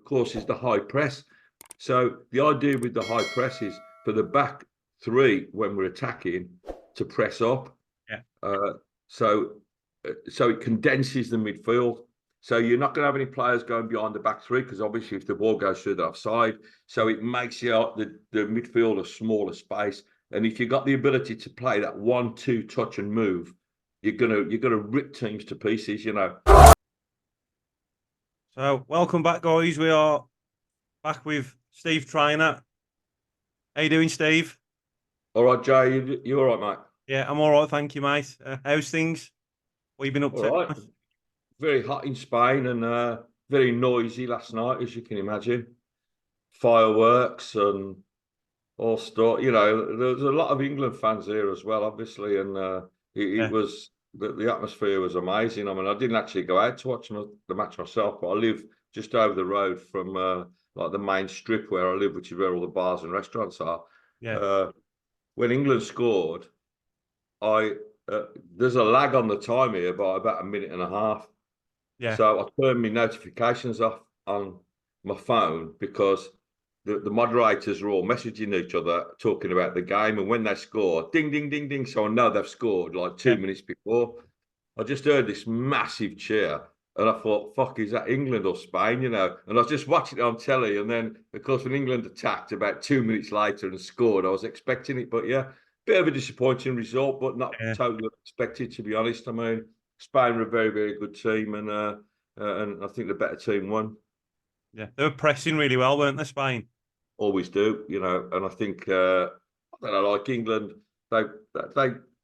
course, is the high press. So the idea with the high press is for the back three when we're attacking to press up. Yeah. So it condenses the midfield. So you're not going to have any players going behind the back three because obviously if the ball goes through the offside, so it makes the midfield a smaller space. And if you've got the ability to play that 1-2 touch and move, you're gonna rip teams to pieces, you know. So welcome back, guys. We are back with Steve Trainer. How you doing, Steve? All right, Jay, you all right, mate? Yeah, I'm all right, thank you, mate. How's things? What have you been up to? All right. Very hot in Spain and very noisy last night, as you can imagine. Fireworks and all stuff. You know, there's a lot of England fans here as well, obviously, and it was the atmosphere was amazing. I mean, I didn't actually go out to watch the match myself, but I live just over the road from like the main strip where I live, which is where all the bars and restaurants are. Yeah. When England scored, there's a lag on the time here by about a minute and a half. Yeah. So I turned my notifications off on my phone because the moderators are all messaging each other, talking about the game. And when they score, ding, ding, ding, ding. So I know they've scored like 2 minutes before. I just heard this massive cheer. And I thought, fuck, is that England or Spain, you know? And I was just watching it on telly. And then, of course, when England attacked about 2 minutes later and scored, I was expecting it. But yeah, bit of a disappointing result, but not totally unexpected, to be honest. I mean, Spain were a very, very good team. And I think the better team won. Yeah, they were pressing really well, weren't they, Spain? Always do, you know. And I think, I don't know, like England, they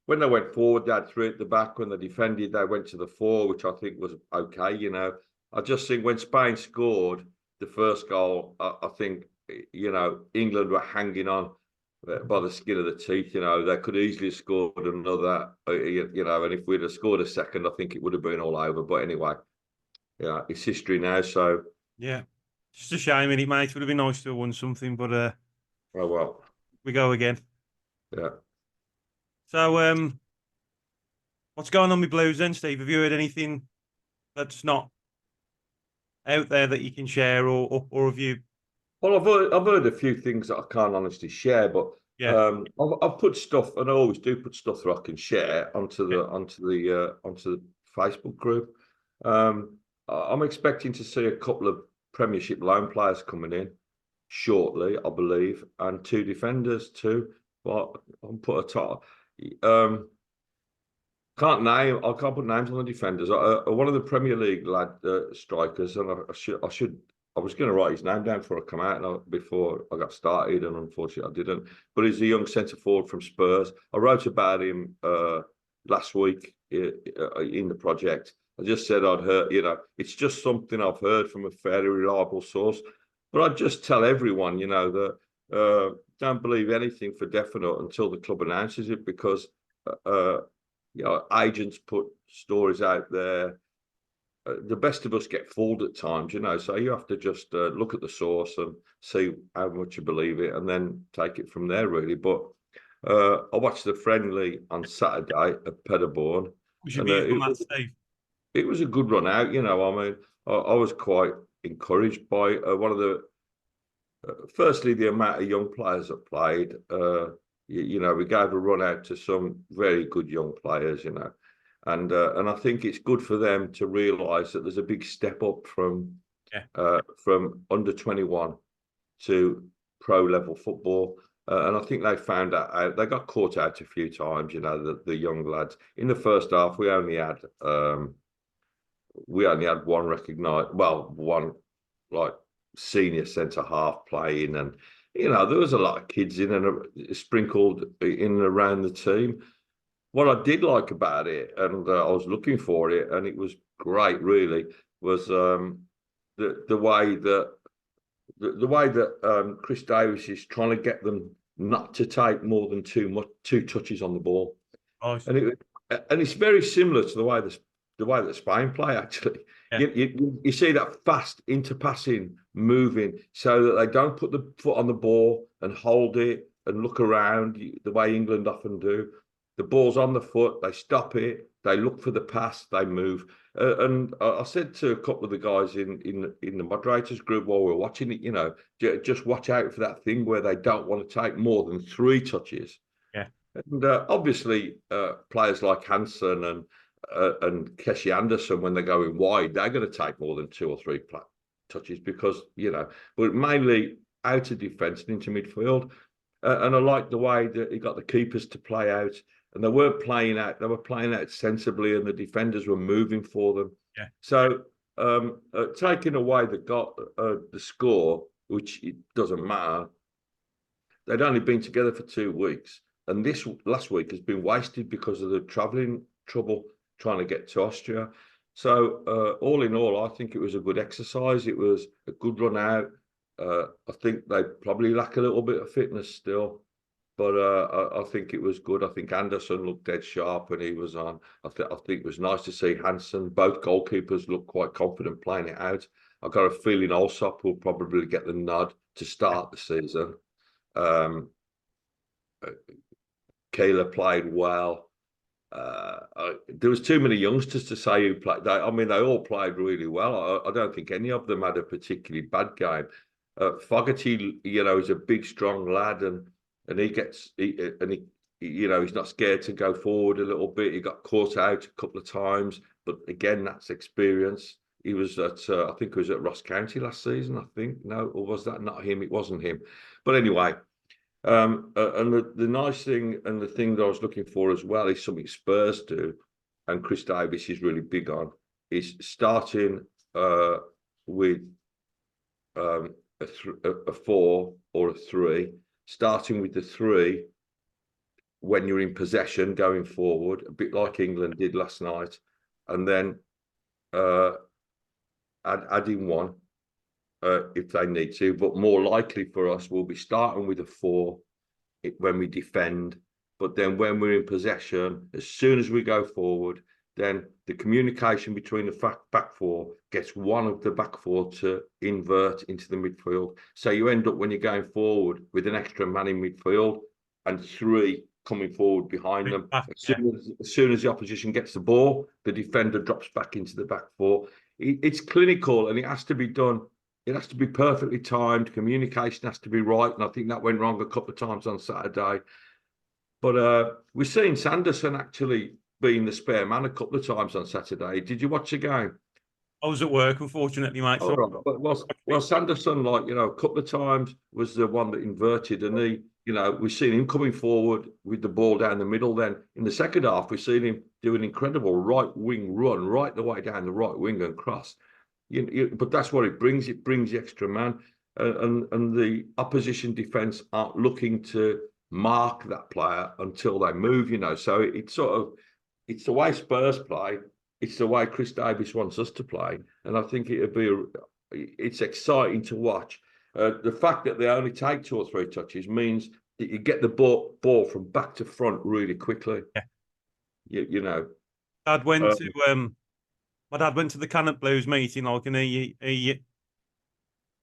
when they went forward, they had three at the back. When they defended, they went to the four, which I think was okay, you know. I just think when Spain scored the first goal, I think, you know, England were hanging on by the skin of the teeth, you know. They could easily have scored another, you know, and if we'd have scored a second, I think it would have been all over. But anyway, yeah, it's history now, so. Yeah, just a shame, innit, mate? It would have been nice to have won something, but oh well, we go again. Yeah. So, what's going on with Blues then, Steve? Have you heard anything that's not out there that you can share, or have you? Well, I've heard a few things that I can't honestly share, but I've put stuff, and I always do put stuff that I can share onto the Facebook group. I'm expecting to see a couple of Premiership loan players coming in shortly, I believe, and 2 defenders too. But I'll put a top. I can't put names on the defenders. One of the Premier League strikers, and I was going to write his name down before I come out before I got started, and unfortunately I didn't. But he's a young centre forward from Spurs. I wrote about him last week in the project. I just said I'd heard, you know, it's just something I've heard from a fairly reliable source. But I'd just tell everyone, you know, that don't believe anything for definite until the club announces it, because you know, agents put stories out there. The best of us get fooled at times, you know, so you have to just look at the source and see how much you believe it and then take it from there, really. But I watched the friendly on Saturday at Pettibone. It was a good run out, you know. I mean, I was quite encouraged by one of the, firstly, the amount of young players that played. You know, we gave a run out to some very good young players, you know. And I think it's good for them to realise that there's a big step up from under 21 to pro level football, and I think they found that out. They got caught out a few times, you know, the young lads. In the first half, we only had one recognised, one like senior centre half playing, and you know there was a lot of kids in and sprinkled in and around the team. What I did like about it, and I was looking for it, and it was great, really, was the way that Chris Davis is trying to get them not to take more than two touches on the ball. Nice. And it's very similar to the way that Spain play, actually. Yeah. You see that fast interpassing moving so that they don't put the foot on the ball and hold it and look around the way England often do. the ball's on the foot, they stop it, they look for the pass, they move. And I said to a couple of the guys in the moderators group while we were watching it, you know, just watch out for that thing where they don't want to take more than 3 touches. Yeah. And obviously, players like Hansen and Kessie Anderson, when they're going wide, they're going to take more than 2 or 3 touches because, you know, but mainly out of defence and into midfield. And I like the way that he got the keepers to play out, and they weren't playing out. They were playing out sensibly, and the defenders were moving for them. Yeah. So taking away the score, which it doesn't matter, they'd only been together for 2 weeks, and this last week has been wasted because of the travelling trouble trying to get to Austria. So all in all, I think it was a good exercise. It was a good run out. I think they probably lack a little bit of fitness still, but I think it was good. I think Anderson looked dead sharp when he was on. I think it was nice to see Hansen. Both goalkeepers looked quite confident playing it out. I got a feeling Alsop will probably get the nod to start the season. Kayla played well. There was too many youngsters to say who played. I mean, they all played really well. I don't think any of them had a particularly bad game. Fogarty, you know, is a big, strong lad, and he you know, he's not scared to go forward a little bit. He got caught out a couple of times, but again, that's experience. He was at, I think it was at Ross County last season, I think. No, or was that not him? It wasn't him. But anyway, and the nice thing and the thing that I was looking for as well is something Spurs do, and Chris Davis is really big on, is starting with a 4 or a 3, starting with the 3 when you're in possession going forward, a bit like England did last night, and then adding 1 if they need to, but more likely for us, we'll be starting with a 4 when we defend, but then when we're in possession, as soon as we go forward, then the communication between the back 4 gets one of the back 4 to invert into the midfield. So you end up, when you're going forward, with an extra man in midfield and 3 coming forward behind them. As soon as the opposition gets the ball, the defender drops back into the back 4. It's clinical, and it has to be done. It has to be perfectly timed. Communication has to be right, and I think that went wrong a couple of times on Saturday. But we've seen Sanderson actually being the spare man a couple of times on Saturday. Did you watch the game? I was at work, unfortunately, mate. Oh, right. But well, Sanderson, like, you know, a couple of times was the one that inverted, and he, you know, we've seen him coming forward with the ball down the middle. Then in the second half, we've seen him do an incredible right wing run right the way down the right wing and cross. But that's what it brings. It brings the extra man, and the opposition defence aren't looking to mark that player until they move. You know, so it's the way Spurs play. It's the way Chris Davis wants us to play, and I think it's exciting to watch. The fact that they only take 2 or 3 touches means that you get the ball from back to front really quickly. Yeah. You know, Dad went to my dad went to the Cannock Blues meeting, like, and he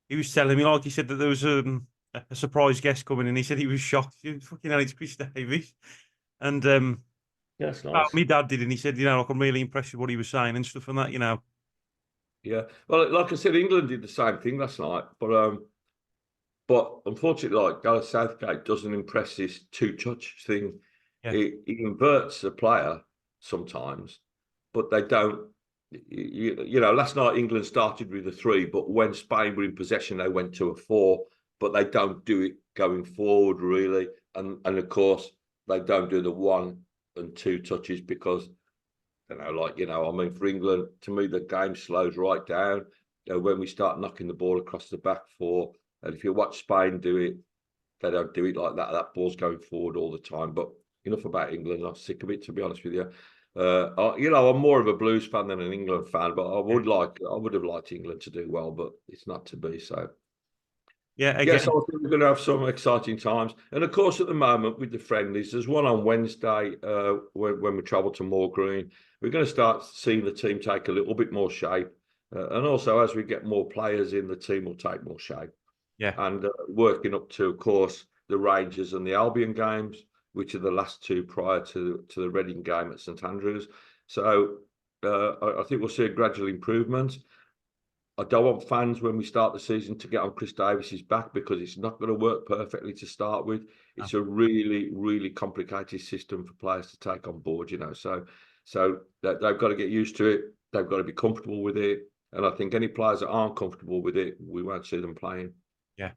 was telling me, like, he said that there was a surprise guest coming, and he said he was shocked. Fucking hell, it's Chris Davis, and yeah, that's nice. My dad did, and he said, you know, like, I'm really impressed with what he was saying and stuff and that, you know. Yeah, well, like I said, England did the same thing last night, but unfortunately, like, Gareth Southgate doesn't impress this 2-touch thing. Yeah. He inverts a player sometimes, but they don't. You know, last night England started with a 3, but when Spain were in possession, they went to a 4. But they don't do it going forward really, and of course they don't do the 1 and 2 touches because, you know, like, you know, I mean, for England, to me, the game slows right down when we start knocking the ball across the back 4. And if you watch Spain do it, they don't do it like that. That ball's going forward all the time. But enough about England. I'm sick of it, to be honest with you. You know, I'm more of a Blues fan than an England fan, but I would have liked England to do well, but it's not to be. So, yeah, yes, I think we're going to have some exciting times. And of course, at the moment with the friendlies, there's one on Wednesday when we travel to Moor Green. We're going to start seeing the team take a little bit more shape, and also as we get more players in, the team will take more shape. Yeah, and working up to, of course, the Rangers and the Albion games. which are the last two prior to the Reading game at St Andrews. So I think we'll see a gradual improvement. I don't want fans when we start the season to get on Chris Davis's back, because it's not going to work perfectly to start with. It's a really, really complicated system for players to take on board, you know. So they've got to get used to it. They've got to be comfortable with it. And I think any players that aren't comfortable with it, we won't see them playing. Yeah.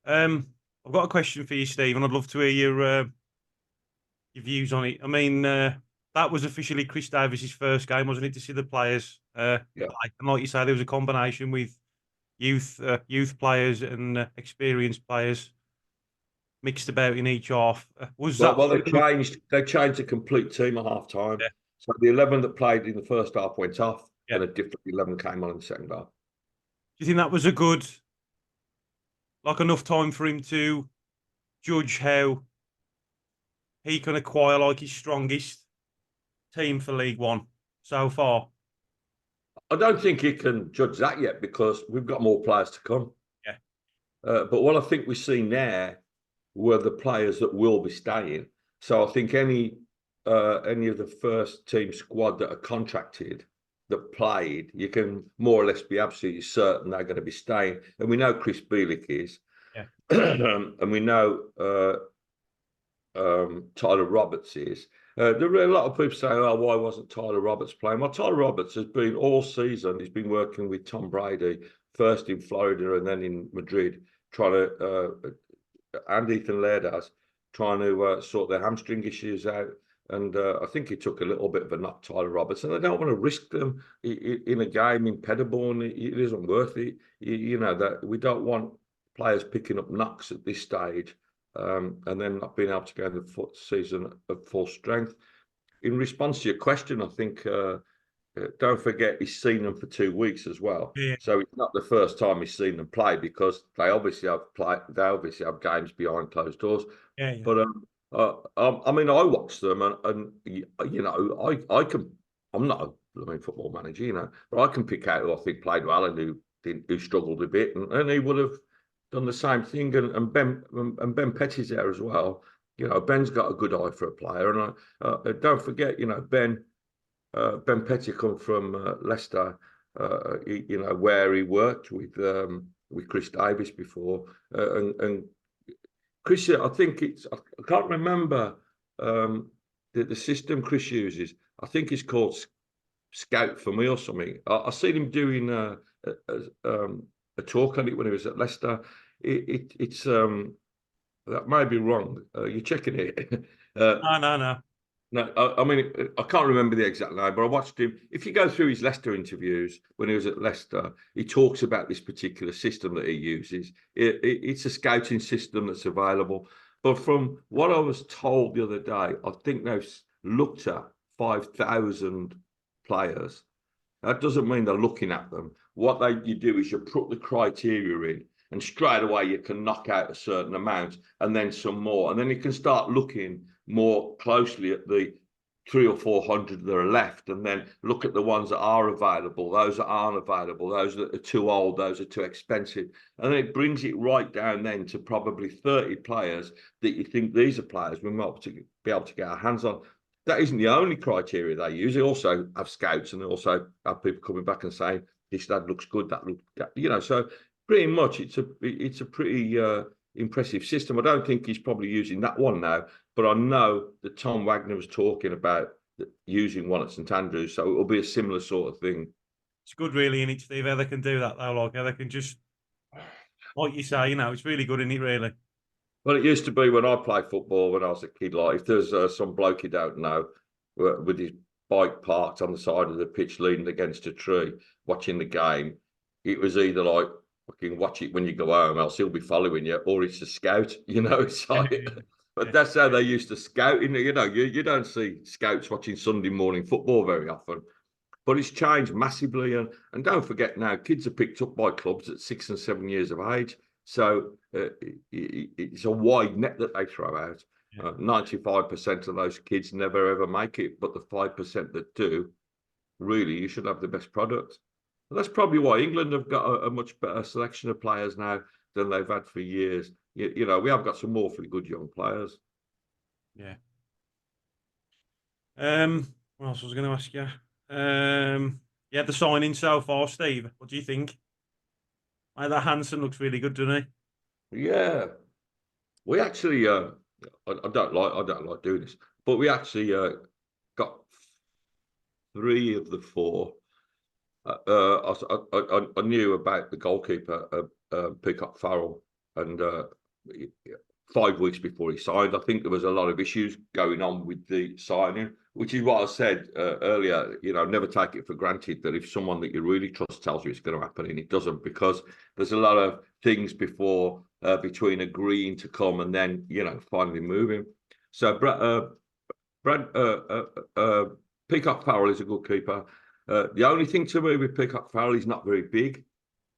I've got a question for you, Steve, and I'd love to hear your views on it. I mean, that was officially Chris Davis's first game, wasn't it, to see the players play? And like you say, there was a combination with youth players and experienced players mixed about in each half. Well, they changed the complete team at half time. Yeah. So the 11 that played in the first half went off, Yeah. and a different 11 came on in the second half. Do you think that was enough time for him to judge how he can acquire like his strongest team for League One so far? I don't think he can judge that yet, because we've got more players to come. Yeah. But what I think we've seen there were the players that will be staying. So I think any of the first team squad that are contracted that played, you can more or less be absolutely certain they're going to be staying. And we know Chris Bielik is. Yeah. And we know Tyler Roberts is. There are a lot of people saying, "Oh, why wasn't Tyler Roberts playing?" Well, Tyler Roberts has been all season. He's been working with Tom Brady, first in Florida and then in Madrid, trying to, and Ethan Laird has, trying to sort their hamstring issues out. And I think he took a little bit of a knock, Tyler Roberts, and they don't want to risk them in a game in Pettibone. It isn't worth it. You know, that we don't want players picking up knocks at this stage. And then not being able to go in the season at full strength. In response to your question, I think don't forget he's seen them for 2 weeks as well. Yeah. So it's not the first time he's seen them play, because they obviously have games behind closed doors. Yeah. But I mean, I watched them, and you know, I'm not a football manager, you know, but I can pick out who I think played well and who struggled a bit, and he would have done the same thing, and Ben Petty's there as well. You know, Ben's got a good eye for a player, and don't forget, you know, Ben Petty come from Leicester, you know, where he worked with Chris Davis before, and Chris, I think I can't remember the system Chris uses. I think it's called Scout for Me or something. I seen him doing a talk on it when he was at Leicester. It's that may be wrong. You're checking it. No. No, I mean, I can't remember the exact name, but I watched him. If you go through his Leicester interviews when he was at Leicester, he talks about this particular system that he uses. It's a scouting system that's available. But from what I was told the other day, I think they've looked at 5,000 players. That doesn't mean they're looking at them. What you do is you put the criteria in, and straight away you can knock out a certain amount and then some more. And then you can start looking more closely at the 300 or 400 that are left, and then look at the ones that are available, those that aren't available, those that are too old, those are too expensive. And then it brings it right down then to probably 30 players that you think these are players we might be able to get our hands on. That isn't the only criteria they use. They also have scouts, and they also have people coming back and saying, this lad looks good, that looks, you know, so pretty much it's a pretty impressive system. I don't think he's probably using that one now, but I know that Tom Wagner was talking about using one at St Andrews, so it will be a similar sort of thing. It's good, really, in it, Steve, how they can do that, though. Like, how they can just, like you say, you know, it's really good, isn't it, really? Well, it used to be when I played football when I was a kid, like if there's some bloke you don't know with his bike parked on the side of the pitch leaning against a tree watching the game, it was either like, fucking watch it when you go home, else he'll be following you, or it's a scout, you know. It's like, but that's how they used to scout. You know, you don't see scouts watching Sunday morning football very often. But it's changed massively, and don't forget now, kids are picked up by clubs at 6 and 7 years of age. So it's a wide net that they throw out. 95% of those kids never ever make it, but the 5% that do, really, you should have the best product. And that's probably why England have got a much better selection of players now than they've had for years. You know, we have got some awfully good young players. Yeah. What else was I going to ask you? Yeah, the signing so far, Steve. What do you think? That Hansen looks really good, doesn't Yeah, we actually, I don't like doing this, but we actually got 3 of the 4. I knew about the goalkeeper, Peacock Farrell, and 5 weeks before he signed, I think there was a lot of issues going on with the signing, which is what I said earlier. Never take it for granted that if someone that you really trust tells you it's going to happen and it doesn't, because there's a lot of things before between agreeing to come and then finally moving. So Peacock Farrell is a good keeper. The only thing to me with Peacock Farrell, he's not very big.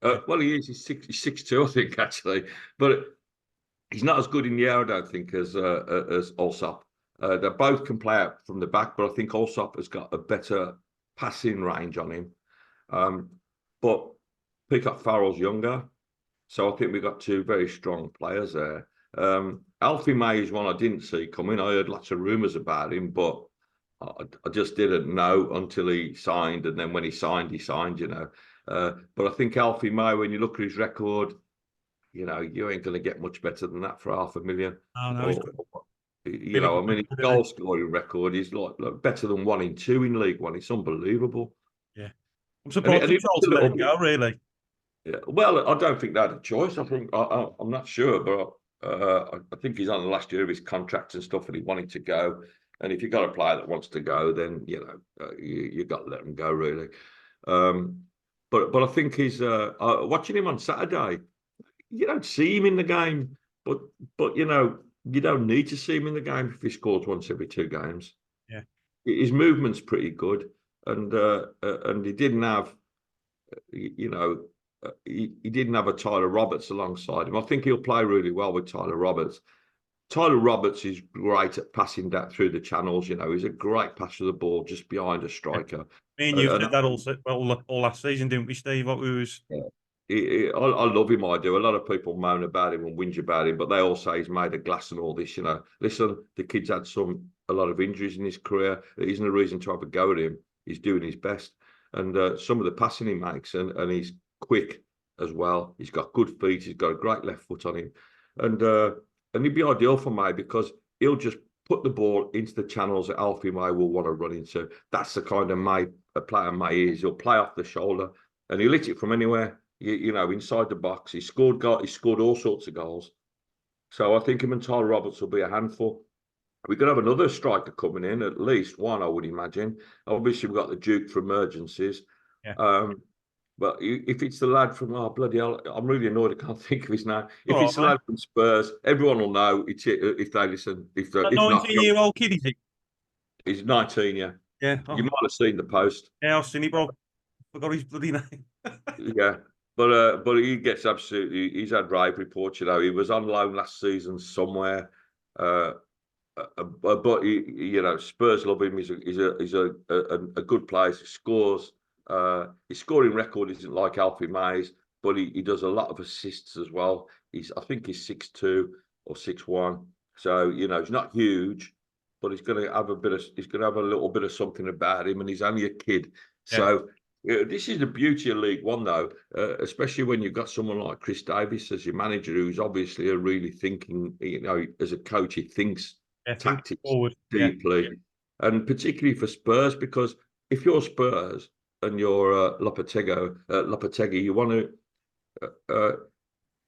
he? Well, he is. He's 6'2", I think, actually, but he's not as good in the air, I don't think, as Allsop. They both can play out from the back, but I think Allsop has got a better passing range on him. But Peacock Farrell's younger, so I think we've got 2 very strong players there. Alfie May is one I didn't see coming. I heard lots of rumours about him, but I just didn't know until he signed, and then when he signed, But I think Alfie May, when you look at his record, you ain't going to get much better than that for $500,000. Oh no, he's good. I mean, his goal scoring record is like better than 1 in 2 in League One. It's unbelievable. Yeah, I'm surprised they tried to let him go. Really. Yeah. Well, I don't think they had a choice. I think I'm not sure, but I think he's on the last year of his contract and stuff, and he wanted to go. And if you've got a player that wants to go, then you've got to let him go, really. But I think he's watching him on Saturday. You don't see him in the game, but you don't need to see him in the game if he scores once every 2 games. Yeah, his movement's pretty good, and he didn't have, he didn't have a Tyler Roberts alongside him. I think he'll play really well with Tyler Roberts. Tyler Roberts is great at passing that through the channels. He's a great passer of the ball just behind a striker. me and you said that also all last season, didn't we, Steve? What we was. Yeah. I love him. I do. A lot of people moan about him and whinge about him, but they all say he's made of glass and all this. Listen, the kid's had a lot of injuries in his career. It isn't a reason to have a go at him. He's doing his best, and some of the passing he makes, and he's quick as well. He's got good feet. He's got a great left foot on him, and he'd be ideal for May because he'll just put the ball into the channels that Alfie May will want to run into. That's the kind of player May is. He'll play off the shoulder and he'll hit it from anywhere. Inside the box. He scored all sorts of goals. So I think him and Tyler Roberts will be a handful. We could have another striker coming in, at least one, I would imagine. Obviously, we've got the Duke for emergencies. Yeah. But if it's the lad from, bloody hell, I'm really annoyed I can't think of his name. If it's the Right, lad from Spurs, everyone will know it's if they listen. If 19-year-old kid, is he? He's 19, yeah. Yeah. You might have seen the post. Yeah, I've seen it, bro. Forgot his bloody name. Yeah. But he gets absolutely. He's had rave reports. He was on loan last season somewhere. But Spurs love him. He's a good player. He scores. His scoring record isn't like Alfie May's, but he does a lot of assists as well. I think he's 6'2" or 6'1". So he's not huge, but he's going to have a little bit of something about him, and he's only a kid. Yeah. So. This is the beauty of League One, though, especially when you've got someone like Chris Davis as your manager, who's obviously a really thinking, as a coach, he thinks tactics deeply. Yeah. And particularly for Spurs, because if you're Spurs and you're Lopetegui, you want to,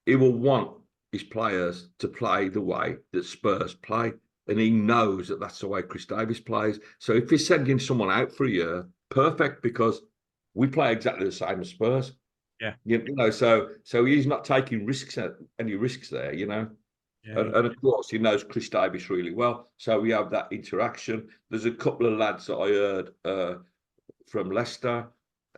he will want his players to play the way that Spurs play. And he knows that that's the way Chris Davis plays. So if he's sending someone out for a year, perfect, because we play exactly the same as Spurs. Yeah. So he's not taking any risks there, Yeah. And of course, he knows Chris Davis really well. So we have that interaction. There's a couple of lads that I heard from Leicester.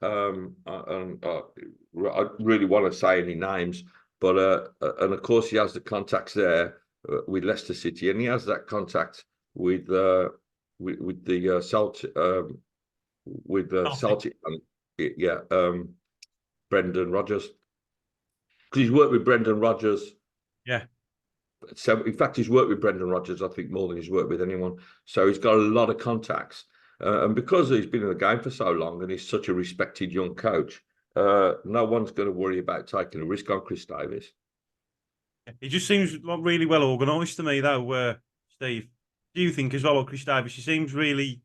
And I really want to say any names, but and of course, he has the contacts there with Leicester City, and he has that contact with the Celtic. Celtic. Yeah, Brendan Rodgers, because he's worked with Brendan Rodgers. Yeah, So, in fact, he's worked with Brendan Rodgers, I think, more than he's worked with anyone. So he's got a lot of contacts. And because he's been in the game for so long and he's such a respected young coach, no one's going to worry about taking a risk on Chris Davis. He just seems like really well organised to me, though, Steve. Do you think as well, like Chris Davis? He seems really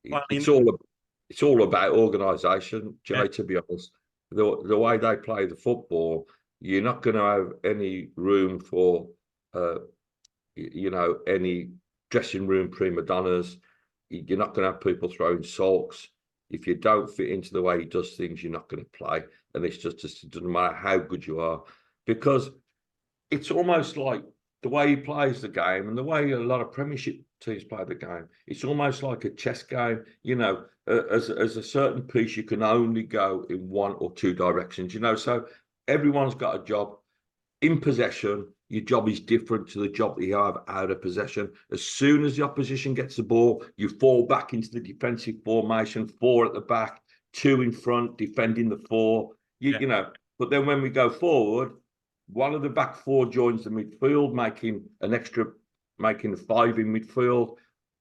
It's all about organisation, Jay. Yeah. To be honest, the way they play the football, you're not going to have any room for, any dressing room prima donnas. You're not going to have people throwing sulks. If you don't fit into the way he does things, you're not going to play. And it doesn't matter how good you are, because it's almost like the way he plays the game and the way a lot of Premiership teams play the game. It's almost like a chess game. As a certain piece, you can only go in one or two directions. So everyone's got a job. In possession, your job is different to the job that you have out of possession. As soon as the opposition gets the ball, you fall back into the defensive formation, 4 at the back, 2 in front, defending the 4. But then when we go forward, one of the back 4 joins the midfield, making 5 in midfield,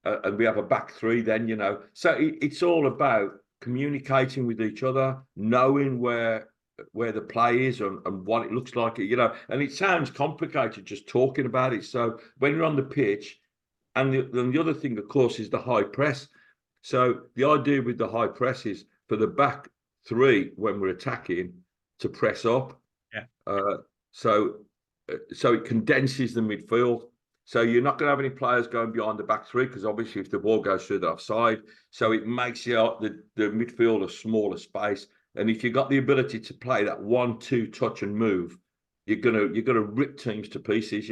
and we have a back 3 then, So it's all about communicating with each other, knowing where the play is and what it looks like, and it sounds complicated just talking about it. So when you're on the pitch, and the other thing, of course, is the high press. So the idea with the high press is for the back 3, when we're attacking, to press up. So it condenses the midfield. So you're not going to have any players going behind the back 3, because obviously if the ball goes through the offside, so it makes the midfield a smaller space. And if you've got the ability to play that 1-2 touch and move, you're gonna rip teams to pieces.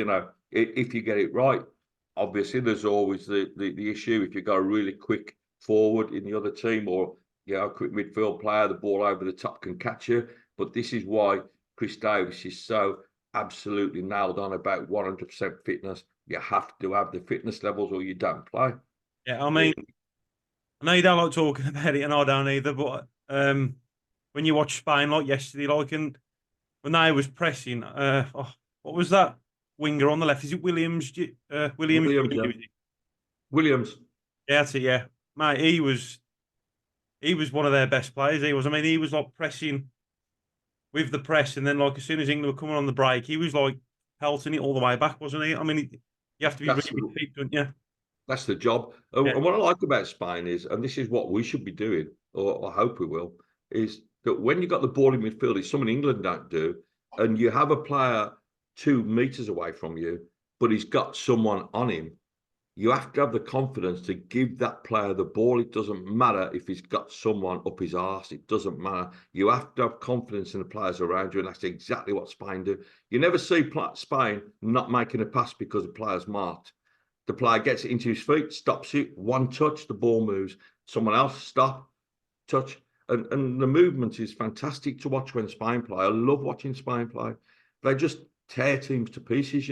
If you get it right. Obviously, there's always the issue if you've got a really quick forward in the other team, or a quick midfield player, the ball over the top can catch you. But this is why Chris Davis is so absolutely nailed on about 100% fitness. You have to have the fitness levels or you don't play. Yeah, I mean, I know you don't like talking about it, and I don't either, but when you watch Spain like yesterday, and when they was pressing, what was that winger on the left? Is it Williams? Williams. Williams. Yeah, that's it. Yeah, mate, he was one of their best players. He was. I mean, he was like pressing with the press, and then like as soon as England were coming on the break, he was like pelting it all the way back, wasn't he? I mean, you have to be really fit, don't you? That's the job. And what I like about Spain is, and this is what we should be doing, or I hope we will, is that when you got the ball in midfield, it's something England don't do, and you have a player 2 meters away from you, but he's got someone on him. You have to have the confidence to give that player the ball. It doesn't matter if he's got someone up his arse. It doesn't matter. You have to have confidence in the players around you, and that's exactly what Spain do. You never see Spain not making a pass because the player's marked. The player gets it into his feet, stops it, 1 touch, the ball moves. Someone else, stop, touch. And the movement is fantastic to watch when Spain play. I love watching Spain play. They just tear teams to pieces,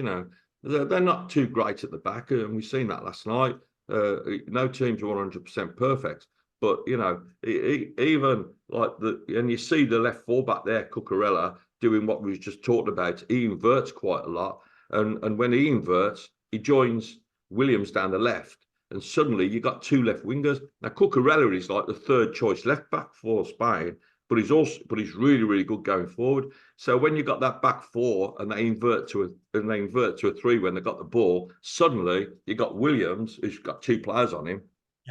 They're not too great at the back, and we've seen that last night. No teams are 100% perfect, but even like and you see the left fullback there, Cucurella, doing what we just talked about. He inverts quite a lot, and when he inverts, he joins Williams down the left, and suddenly you got 2 left wingers. Now Cucurella is like the 3rd choice left back for Spain, but he's really, really good going forward. So when you got that back 4 and they invert to a 3 when they got the ball, suddenly you got Williams, who's got 2 players on him,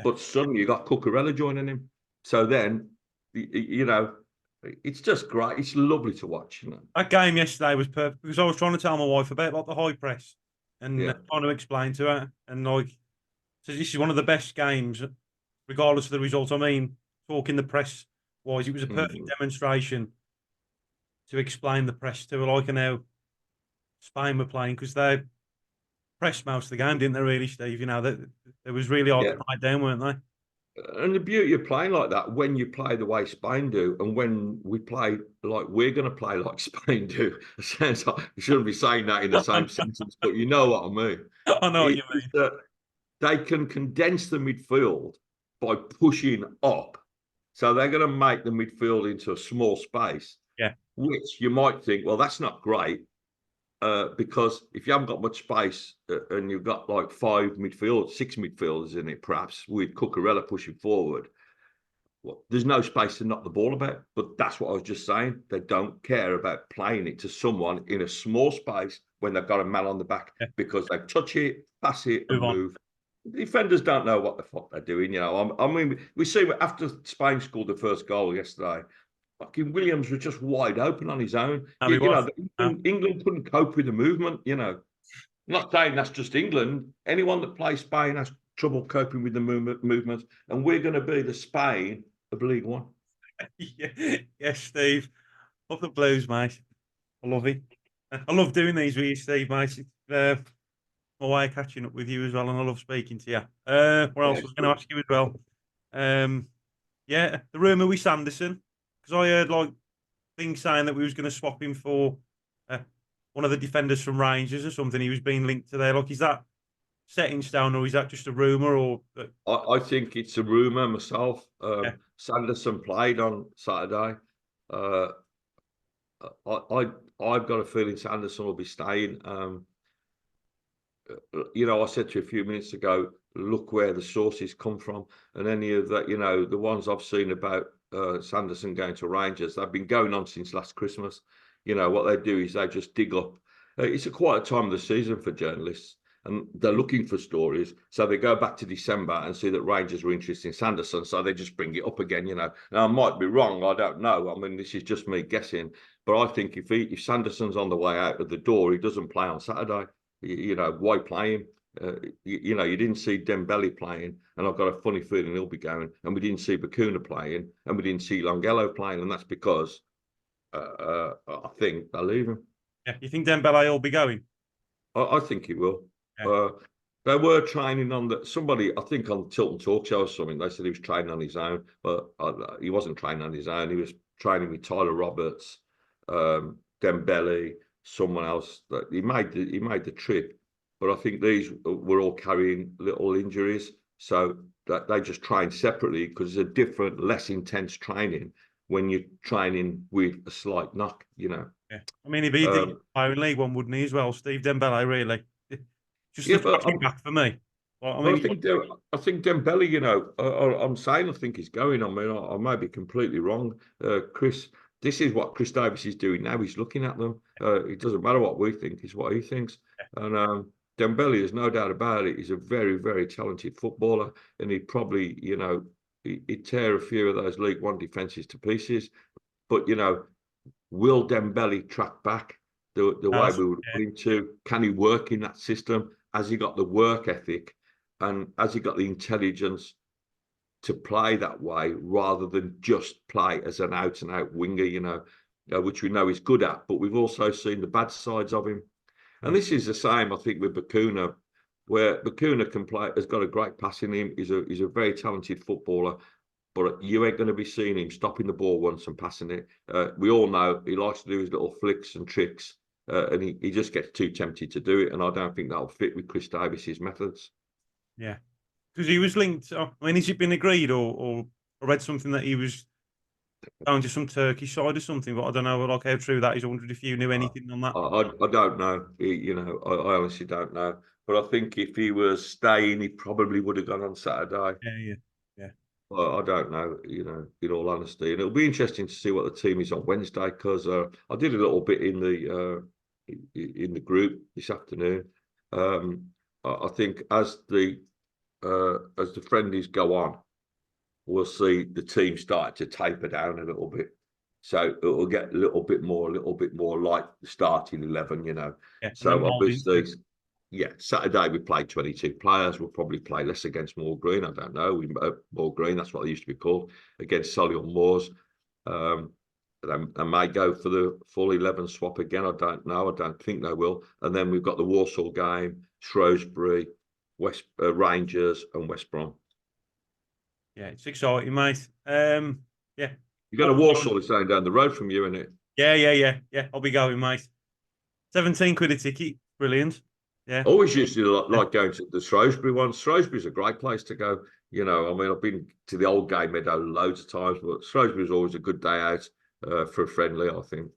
but suddenly you got Cucurella joining him. So then, it's just great. It's lovely to watch. That game yesterday was perfect because I was trying to tell my wife about like the high press and trying to explain to her, and so this is one of the best games, regardless of the result. I mean, talking the press wise, it was a perfect demonstration to explain the press to her, and how Spain were playing, because they pressed most of the game, didn't they? Really, Steve. They was really hard to tie down, weren't they? And the beauty of playing like that, when you play the way Spain do, and when we play like we're going to play like Spain do, it sounds like you shouldn't be saying that in the same sentence, but you know what I mean. I know what you mean. That they can condense the midfield by pushing up. So they're going to make the midfield into a small space, which you might think, well, that's not great. because if you haven't got much space and you've got like 6 midfielders in it, perhaps with Cucurella pushing forward, well, there's no space to knock the ball about. But that's what I was just saying. They don't care about playing it to someone in a small space when they've got a man on the back, because they touch it, pass it, and move. Defenders don't know what the fuck they're doing. I mean, we see after Spain scored the first goal yesterday, fucking Williams was just wide open on his own. England couldn't cope with the movement. I'm not saying that's just England. Anyone that plays Spain has trouble coping with the movement, and we're going to be the Spain of League One. Yes, Steve. Love the Blues, mate. I love it. I love doing these with you, Steve, mate. It's my way of catching up with you as well, and I love speaking to you. What else was I going to ask you as well? The rumour with Sanderson, because I heard like things saying that we was going to swap him for one of the defenders from Rangers or something. He was being linked to there. Like, is that set in stone, or is that just a rumour? Or I think it's a rumour myself. Sanderson played on Saturday. I've got a feeling Sanderson will be staying. I said to you a few minutes ago, look where the sources come from, and any of that, the ones I've seen about Sanderson going to Rangers, they've been going on since last Christmas. What they do is they just dig up. It's a quiet time of the season for journalists, and they're looking for stories. So they go back to December and see that Rangers were interested in Sanderson, so they just bring it up again. Now, I might be wrong. I don't know. I mean, this is just me guessing. But I think if Sanderson's on the way out of the door, he doesn't play on Saturday. Why play him? You didn't see Dembele playing, and I've got a funny feeling he'll be going. And we didn't see Bacuna playing, and we didn't see Longelo playing, and that's because I think they'll leave him. Yeah, you think Dembele will be going? I think he will. Yeah. They were training on somebody, I think on Tilton Talk Show or something, they said he was training on his own, but he wasn't training on his own. He was training with Tyler Roberts, Dembele, someone else. That he made the trip, but I think these were all carrying little injuries, so that they just trained separately, because it's a different, less intense training when you're training with a slight knock. Yeah, I mean, he'd be the Iron League one, wouldn't he, as well, Steve Dembele? Really, just back for me. Well, I think Dembele. I'm saying I think he's going. I mean, I may be completely wrong, Chris. This is what Chris Davis is doing now. He's looking at them. It doesn't matter what we think; it's what he thinks. And Dembele, there's no doubt about it. He's a very, very talented footballer, and he'd probably, he'd tear a few of those League One defences to pieces. But will Dembele track back the way we would put him to? Can he work in that system? Has he got the work ethic, and has he got the intelligence to play that way rather than just play as an out-and-out winger, which we know he's good at, but we've also seen the bad sides of him. And this is the same, I think, with Bacuna, where Bacuna can play, has got a great pass in him. He's a very talented footballer, but you ain't going to be seeing him stopping the ball once and passing it. We all know he likes to do his little flicks and tricks, and he just gets too tempted to do it, and I don't think that'll fit with Chris Davis's methods. Yeah. Because he was linked. I mean, has it been agreed, or I read something that he was going to some Turkish side or something? But I don't know, like, how true that is. I wondered if you knew anything on that. I don't know. I honestly don't know. But I think if he was staying, he probably would have gone on Saturday. Yeah. Well, I don't know. In all honesty, and it'll be interesting to see what the team is on Wednesday, because I did a little bit in the group this afternoon. I think as the friendlies go on, we'll see the team start to taper down a little bit. So it will get a little bit more like the starting 11, Yeah, so obviously, Saturday we played 22 players. We'll probably play less against Moor Green. I don't know. Moor Green, that's what they used to be called, against Solihull Moors. They may go for the full 11 swap again. I don't know. I don't think they will. And then we've got the Walsall game, Shrewsbury, Rangers, and West Brom. Yeah, it's exciting, mate. You got a Walsall is down the road from you, isn't it? Yeah. I'll be going, mate. 17 quid a ticket. Brilliant. Yeah. Always used to like going to the Shrewsbury one. Shrewsbury's a great place to go. I mean, I've been to the old Game Meadow loads of times, but Shrewsbury's always a good day out for a friendly, I think.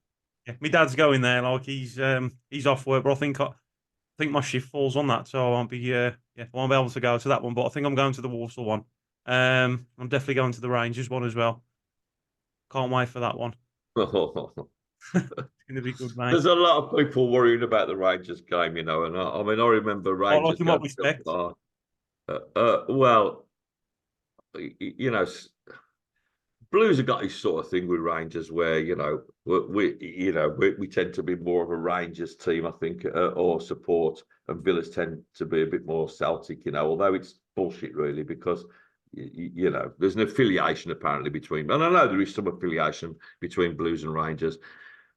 Yeah, my dad's going there. Like he's off work, but I think my shift falls on that, so I won't be I won't be able to go to that one. But I think I'm going to the Walsall one. I'm definitely going to the Rangers one as well. Can't wait for that one. It's going to be good, mate. There's a lot of people worrying about the Rangers game, and I mean, I remember Like Rangers in what going to the respect? park. Well, Blues have got this sort of thing with Rangers where we tend to be more of a Rangers team, I think, or support, and Villas tend to be a bit more Celtic. Although it's bullshit really because there's an affiliation apparently between, and I know there is some affiliation between Blues and Rangers,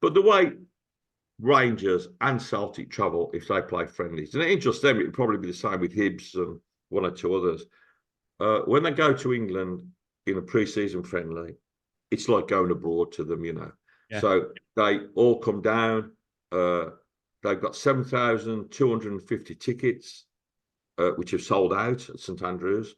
but the way Rangers and Celtic travel if they play friendlies, and it ain't just them, it'd probably be the same with Hibs and one or two others. When they go to England in a pre-season friendly, it's like going abroad to them, Yeah. So they all come down. They've got 7,250 tickets, which have sold out at St Andrews.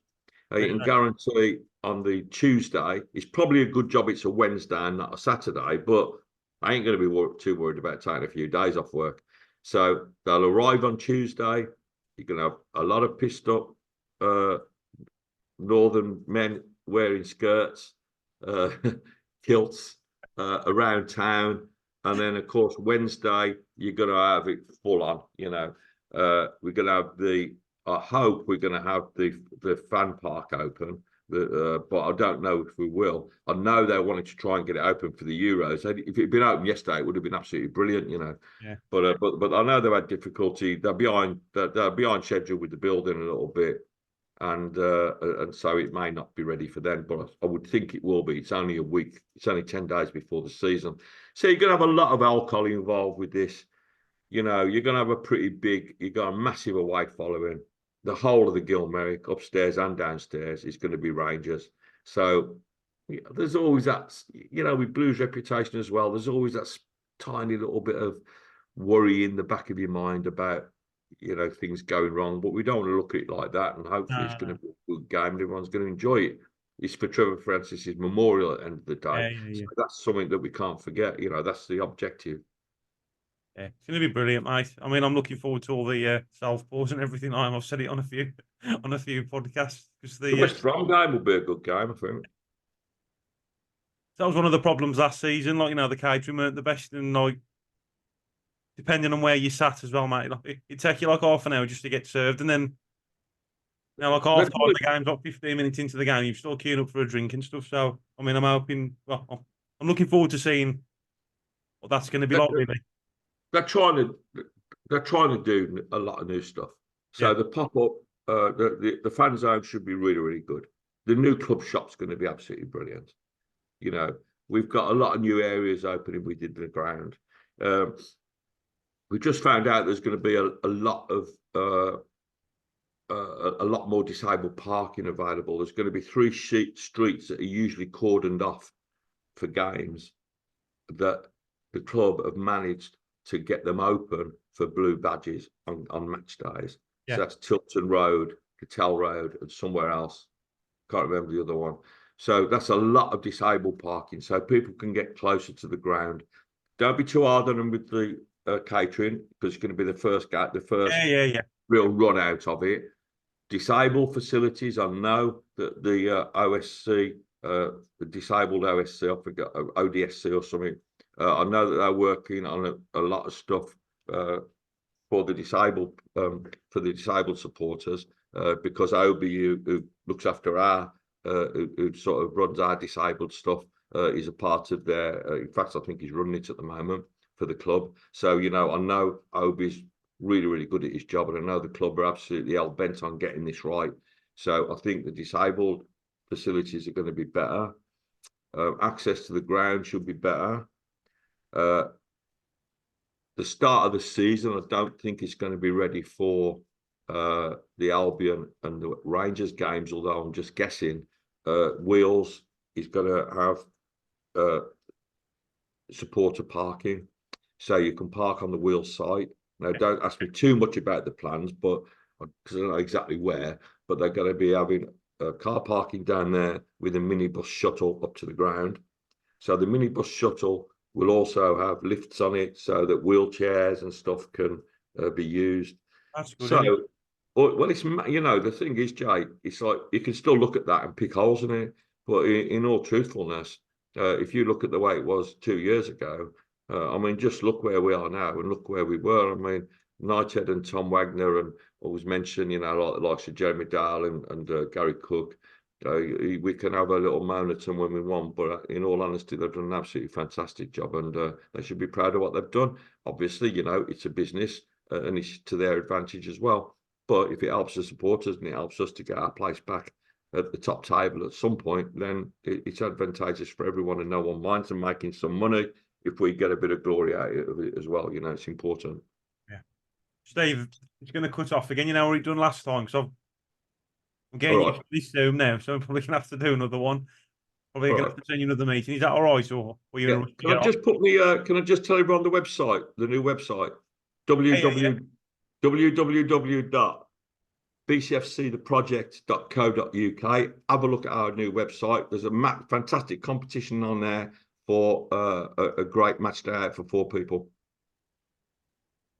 You can guarantee on the Tuesday, it's probably a good job it's a Wednesday and not a Saturday, but I ain't going to be too worried about taking a few days off work. So they'll arrive on Tuesday. You're going to have a lot of pissed up northern men wearing skirts, kilts around town. And then, of course, Wednesday, you're going to have it full on, We're going to have I hope we're going to have the fan park open, but I don't know if we will. I know they wanted to try and get it open for the Euros. If it had been open yesterday, it would have been absolutely brilliant, Yeah. But I know they've had difficulty. They're behind schedule with the building a little bit. And so it may not be ready for them, but I would think it will be. It's only a week. It's only 10 days before the season. So you're going to have a lot of alcohol involved with this. You're going to have you've got a massive away following. The whole of the Gilmerrick, upstairs and downstairs, is going to be Rangers. So there's always that, with Blues' reputation as well, there's always that tiny little bit of worry in the back of your mind about things going wrong, but we don't want to look at it like that. And hopefully it's going to be a good game and everyone's going to enjoy it. It's for Trevor Francis's memorial at the end of the day. Yeah. So that's something that we can't forget. That's the objective. Yeah, it's going to be brilliant, mate. I mean, I'm looking forward to all the self-pause and everything. I've said it on a few podcasts. Because the West Brom game will be a good game, I think. That was one of the problems last season. The catering weren't the best, and depending on where you sat as well, mate. It'd take you half an hour just to get served, and then half time the game's 15 minutes into the game, you're still queuing up for a drink and stuff. So I mean, I'm hoping. Well, I'm looking forward to seeing what that's going to be like. Really, they're trying to do a lot of new stuff. So the pop-up, the fan zone should be really, really good. The new club shop's going to be absolutely brilliant. We've got a lot of new areas opening within the ground. We just found out there's going to be a lot more disabled parking available. There's going to be 3 streets that are usually cordoned off for games that the club have managed to get them open for blue badges on match days. Yeah. So that's Tilton Road, Cattell Road, and somewhere else. Can't remember the other one. So that's a lot of disabled parking, so people can get closer to the ground. Don't be too hard on them with the catering, because it's going to be the first real run out of it. Disabled facilities, I know that the OSC, the disabled OSC, I forgot, ODSC or something. I know that they're working on a lot of stuff for the disabled supporters, because Obi, who looks after who sort of runs our disabled stuff, is a part of their. In fact, I think he's running it at the moment for the club. So I know Obi's really, really good at his job, and I know the club are absolutely hell bent on getting this right. So I think the disabled facilities are going to be better. Access to the ground should be better. The start of the season, I don't think it's going to be ready for the Albion and the Rangers games, although I'm just guessing. Wheels is going to have supporter parking, so you can park on the Wheels site. Now, don't ask me too much about the plans, but because I don't know exactly where, but they're going to be having car parking down there with a minibus shuttle up to the ground. So the minibus shuttle We'll also have lifts on it so that wheelchairs and stuff can be used. That's good, So, isn't it? well, it's, you know, the thing is, Jay, it's like you can still look at that and pick holes in it. But in all truthfulness, if you look at the way it was 2 years ago, I mean, just look where we are now and look where we were. I mean, Knighthead and Tom Wagner, and always mention, you know, like the likes of Jeremy Dale and Gary Cook. We can have a little moan at them when we want, but in all honesty, they've done an absolutely fantastic job, and they should be proud of what they've done. Obviously, you know, it's a business, and it's to their advantage as well. But if it helps the supporters and it helps us to get our place back at the top table at some point, then it's advantageous for everyone, and no one minds them making some money if we get a bit of glory out of it as well. You know, it's important. Yeah. Steve, it's going to cut off again. You know what he done last time? So I'm All getting you right, to this Zoom now, so I'm probably going to have to do another one. Probably all going to right. have to send you another meeting. Is that all right, or were you Yeah. going to Can I get off? just put the? Can I just tell everyone the website, the new website, Yeah. www.bcfctheproject.co.uk. Have a look at our new website. There's a fantastic competition on there for a great match day out for 4 people.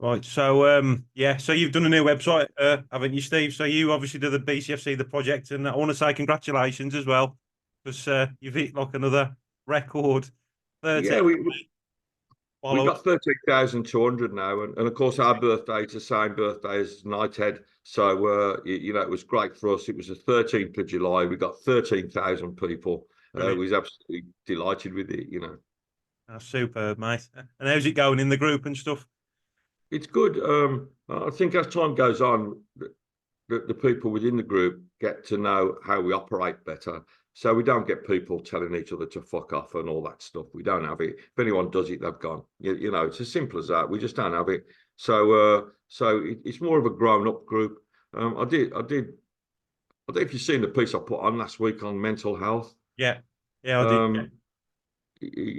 Right. So yeah. So you've done a new website, haven't you, Steve? So you obviously do the BCFC, the project, and I want to say congratulations as well, because you've hit like another record, 13 Yeah, we followers. got 13,200 now, and of course our birthday is the same birthday as Knighthead. So you know, it was great for us. It was the 13th of July. We got 13,000 people. We Brilliant. was absolutely delighted with it. You know, That's superb, mate. And how's it going in the group and stuff? it's good. I think as time goes on, the people within the group get to know how we operate better. So we don't get people telling each other to fuck off and all that stuff. We don't have it. If anyone does it, they've gone. You know, it's as simple as that. We just don't have it. So it's more of a grown-up group. I did. I don't know if you've seen the piece I put on last week on mental health. Yeah. Yeah, I did. Um,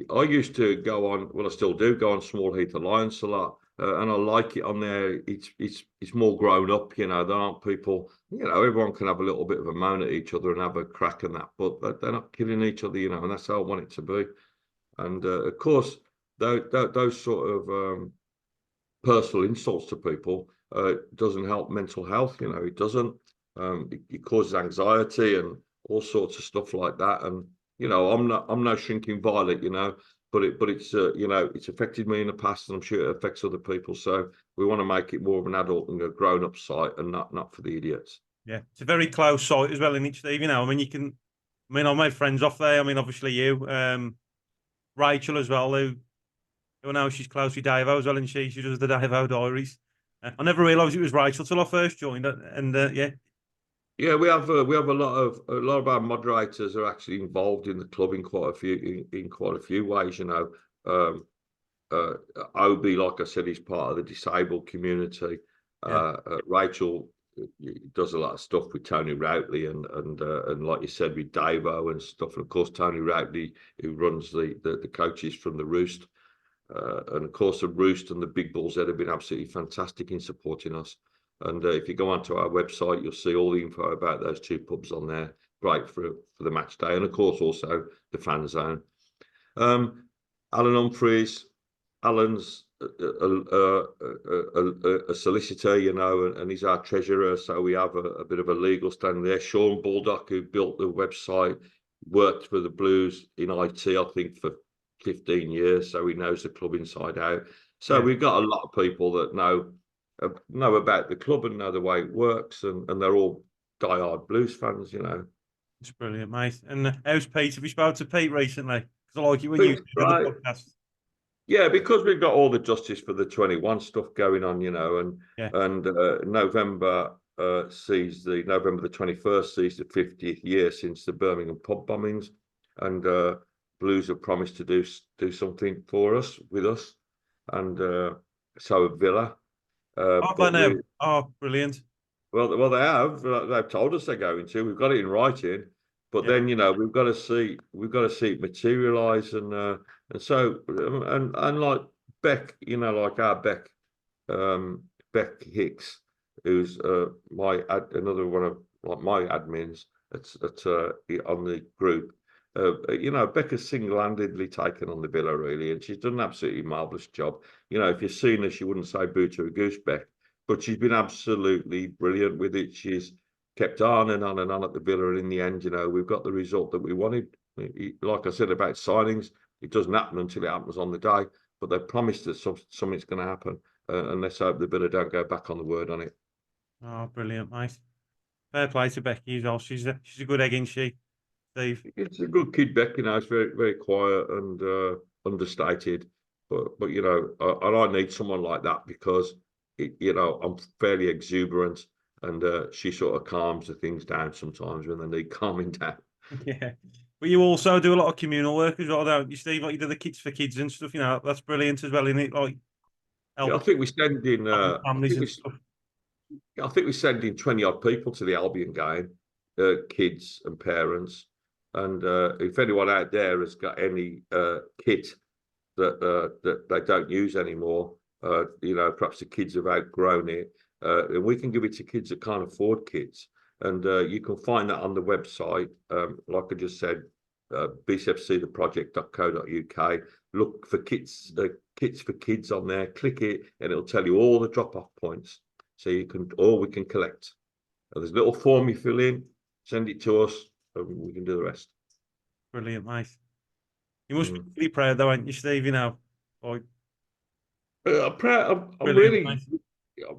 I used to go on, well, I still do go on Small Heath Alliance a lot, and I like it on there. It's more grown up, you know. There aren't people, you know. Everyone can have a little bit of a moan at each other and have a crack and that, but they're not killing each other, you know. And that's how I want it to be. And of course, those sort of personal insults to people doesn't help mental health. You know, it doesn't. It causes anxiety and all sorts of stuff like that. And you know, I'm no shrinking violet. You know, but it's you know, it's affected me in the past, and I'm sure it affects other people. So we want to make it more of an adult and a grown up site, and not for the idiots. Yeah, it's a very close site as well, in it, Steve. You know, I mean, you can. I mean, I made friends off there. I mean, obviously you, Rachel as well, who I know she's close with Davo as well, and she does the Davo Diaries. I never realised it was Rachel till I first joined, and yeah. Yeah, we have a lot of our moderators are actually involved in the club in quite a few in quite a few ways. You know, Obi, like I said, is part of the disabled community. Yeah. Rachel does a lot of stuff with Tony Routley and like you said, with Davo and stuff. And of course, Tony Routley, who runs the coaches from the Roost, and of course the Roost and the Big Bulls that have been absolutely fantastic in supporting us. And if you go onto our website, you'll see all the info about those 2 pubs on there. Great for the match day, and of course also the fan zone. Alan Humphreys, Alan's a solicitor, you know, and he's our treasurer, so we have a bit of a legal stand there. Sean Baldock, who built the website, worked for the Blues in IT, I think, for 15 years, so he knows the club inside out. So we've got a lot of people that know about the club and know the way it works, and they're all diehard Blues fans, you know. It's brilliant, mate. And how's Pete? Have you spoken to Pete recently? Because I like it when you Pete's do the right. podcast. Yeah, because we've got all the justice for the 21 stuff going on, you know, and November sees November the 21st sees the 50th year since the Birmingham pub bombings, and Blues have promised to do something for us with us, and so have Villa. I know. Oh, brilliant. Well, they have. They've told us they're going to. We've got it in writing, but Yeah. then you know we've got to see it materialise, and so and like Beck, you know, like our Beck, Beck Hicks, who's another one of like my admins on the group. You know, Becca's single-handedly taken on the Villa, really, and she's done an absolutely marvellous job. You know, if you've seen her, she wouldn't say boo to a goose, Beck, but she's been absolutely brilliant with it. She's kept on and on and on at the Villa, and in the end, you know, we've got the result that we wanted. Like I said about signings, it doesn't happen until it happens on the day, but they promised that something's going to happen, and let's hope the Villa don't go back on the word on it. Oh, brilliant, mate. Fair play to Becky as well. She's a good egg, isn't she, Steve? It's a good kid, Beck. You know, it's very, very quiet and understated. But you know, and I need someone like that because you know, I'm fairly exuberant, and she sort of calms the things down sometimes when they need calming down. Yeah. But you also do a lot of communal work as well, don't you, Steve? Like you do the Kids for Kids and stuff, you know, that's brilliant as well, isn't it? Like Yeah, I helping think we send in. families and stuff. I think we send in 20 odd people to the Albion game, kids and parents. And if anyone out there has got any kit that they don't use anymore, you know, perhaps the kids have outgrown it, and we can give it to kids that can't afford kits. And you can find that on the website, like I just said, bcfctheproject.co.uk. Look for kits for kids on there, click it, and it'll tell you all the drop-off points. So you can, or we can collect. There's a little form you fill in, send it to us, and we can do the rest. Brilliant, mate. You must be pretty proud, though, aren't you, Steve? You know, like I'm proud. I'm brilliant, really mate.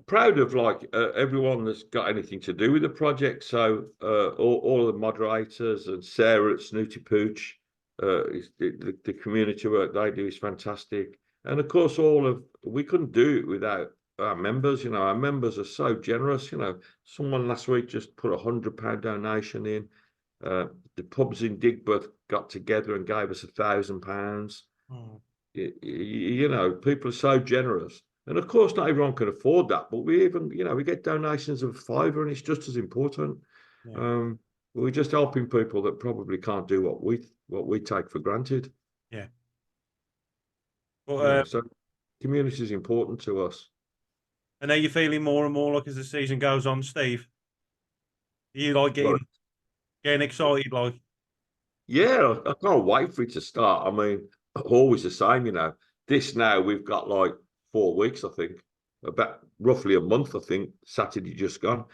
proud of like everyone that's got anything to do with the project. So all the moderators and Sarah at Snooty Pooch, the community work they do is fantastic. And of course, we couldn't do it without our members. You know, our members are so generous. You know, someone last week just put £100 donation in. The pubs in Digbeth got together and gave us £1,000. Oh. You know, people are so generous. And of course, not everyone can afford that, but we even, you know, we get donations of £5, and it's just as important. Yeah. We're just helping people that probably can't do what we take for granted. Yeah. But, You know, so community is important to us. and are you feeling more and more like as the season goes on, Steve? Are you like getting excited, like? Yeah, I can't wait for it to start. I mean, always the same, you know. This now we've got like 4 weeks, I think, about roughly a month, I think, Saturday just gone,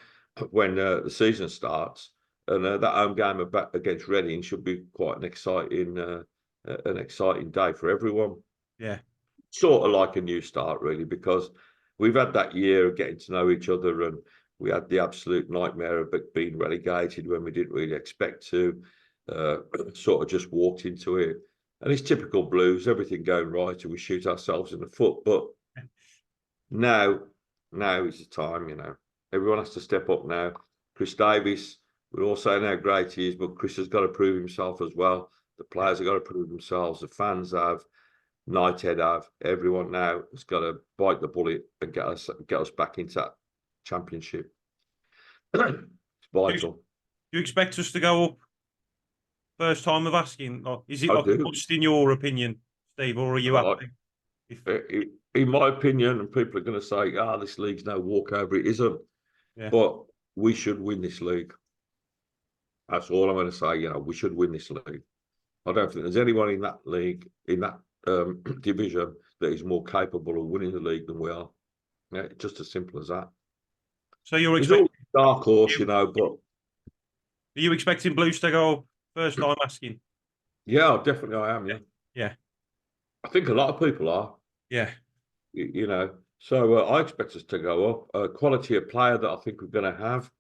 when the season starts. And that home game against Reading should be quite an exciting day for everyone. Yeah. Sort of like a new start, really, because we've had that year of getting to know each other, and we had the absolute nightmare of being relegated when we didn't really expect to. Sort of just walked into it, and it's typical Blues, everything going right, and we shoot ourselves in the foot. But now is the time, you know. Everyone has to step up now. Chris Davies, we're all saying how great he is, but Chris has got to prove himself as well. The players have got to prove themselves. The fans have. Knighthead have. Everyone now has got to bite the bullet and get us back into that championship. It's vital. Do you expect us to go up? First time of asking, like, is it I like a do. bust in your opinion, Steve, or are you happy? In my opinion, and people are going to say, this league's no walkover. It isn't. Yeah. But we should win this league. That's all I'm going to say. You know, we should win this league. I don't think there's anyone in that league, in that division, that is more capable of winning the league than we are. Yeah, just as simple as that. So you're There's expecting always a dark horse, you know, but are you expecting Blues to go up? First time asking? yeah, definitely I am. Yeah, Yeah. I think a lot of people are. Yeah. You know, so I expect us to go up. Quality of player that I think we're going to have.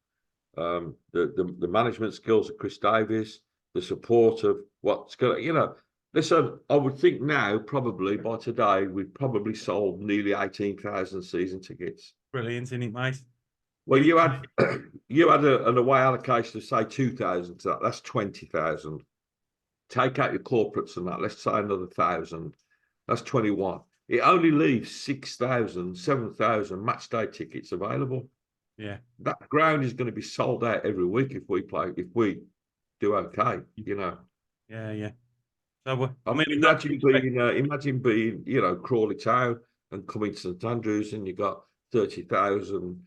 The management skills of Chris Davies, the support of what's going to, you know, listen, I would think now, probably by today, we've probably sold nearly 18,000 season tickets. Brilliant, isn't it, mate? Well, you had an away allocation of say 2,000 to that. That's 20,000. Take out your corporates and that. Let's say another 1,000. That's 21. It only leaves 6,000, 7,000 match day tickets available. Yeah. That ground is going to be sold out every week if we do okay, you know. Yeah, yeah. So I mean, imagine being, you know, Crawley Town and coming to St Andrews, and you got 30,000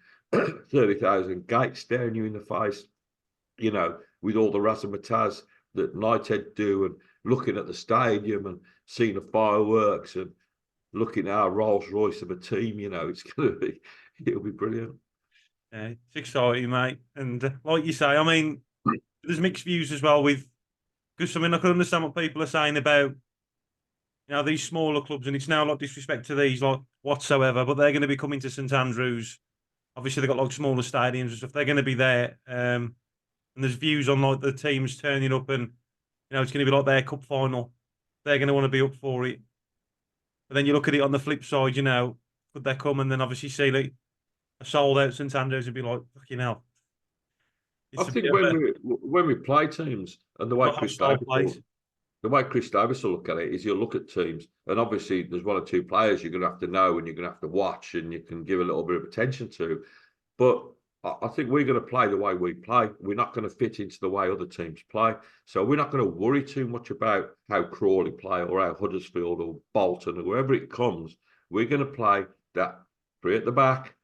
gates staring you in the face, you know, with all the razzmatazz, that Knighthead do, and looking at the stadium and seeing the fireworks and looking at our Rolls Royce of a team, it's it'll be brilliant. Yeah, it's exciting, mate. And like you say, I mean, there's mixed views as well because I mean, I can understand what people are saying about these smaller clubs, and it's now like disrespect to these like whatsoever, but they're going to be coming to St Andrews. Obviously, they've got like smaller stadiums and stuff. They're going to be there, and there's views on like the teams turning up, and it's going to be like their cup final. They're going to want to be up for it. But then you look at it on the flip side, could they come and then obviously see like a sold out St Andrews and be like, fucking hell. I think when we play teams, and the way Chris Davis will look at it is, you'll look at teams, and obviously there's one or two players you're going to have to know and you're going to have to watch and you can give a little bit of attention to. But I think we're going to play the way we play. We're not going to fit into the way other teams play. So we're not going to worry too much about how Crawley play or how Huddersfield or Bolton or wherever it comes. We're going to play that 3 at the back,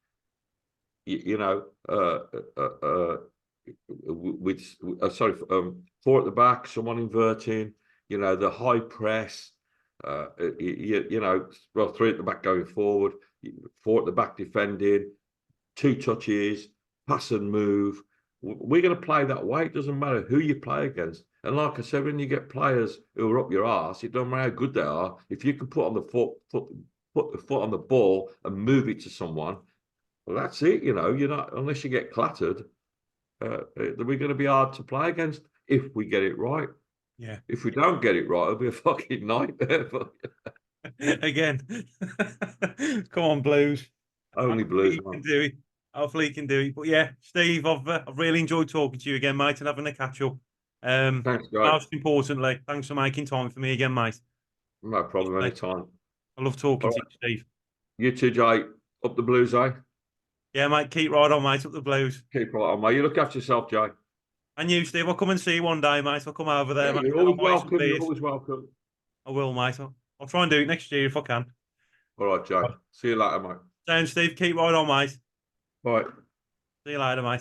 with 4 at the back, someone inverting, the high press, 3 at the back going forward, 4 at the back defending, 2 touches, pass and move. We're going to play that way. It doesn't matter who you play against. And like I said, when you get players who are up your arse, it doesn't matter how good they are. If you can put on the put the foot on the ball and move it to someone, well, that's it. You're not, unless you get clattered, we're going to be hard to play against if we get it right. Yeah. If we don't get it right, it'll be a fucking nightmare. Again. Come on, Blues. Only Blues. You can do it. Hopefully you can do it. But yeah, Steve, I've really enjoyed talking to you again, mate, and having a catch up. Thanks, guys. Most importantly, thanks for making time for me again, mate. No problem, anytime. I love talking to you, Steve. You too, Jay. Up the Blues, eh? Yeah, mate, keep right on, mate, up the Blues. Keep right on, mate. You look after yourself, Jay. And you, Steve, I'll come and see you one day, mate. I'll come over there, mate. You're always welcome. You're always welcome. I will, mate. I'll try and do it next year if I can. All right, Jay. See you later, mate. Sounds, Steve. Keep right on, mate. Bye. See you later, mate.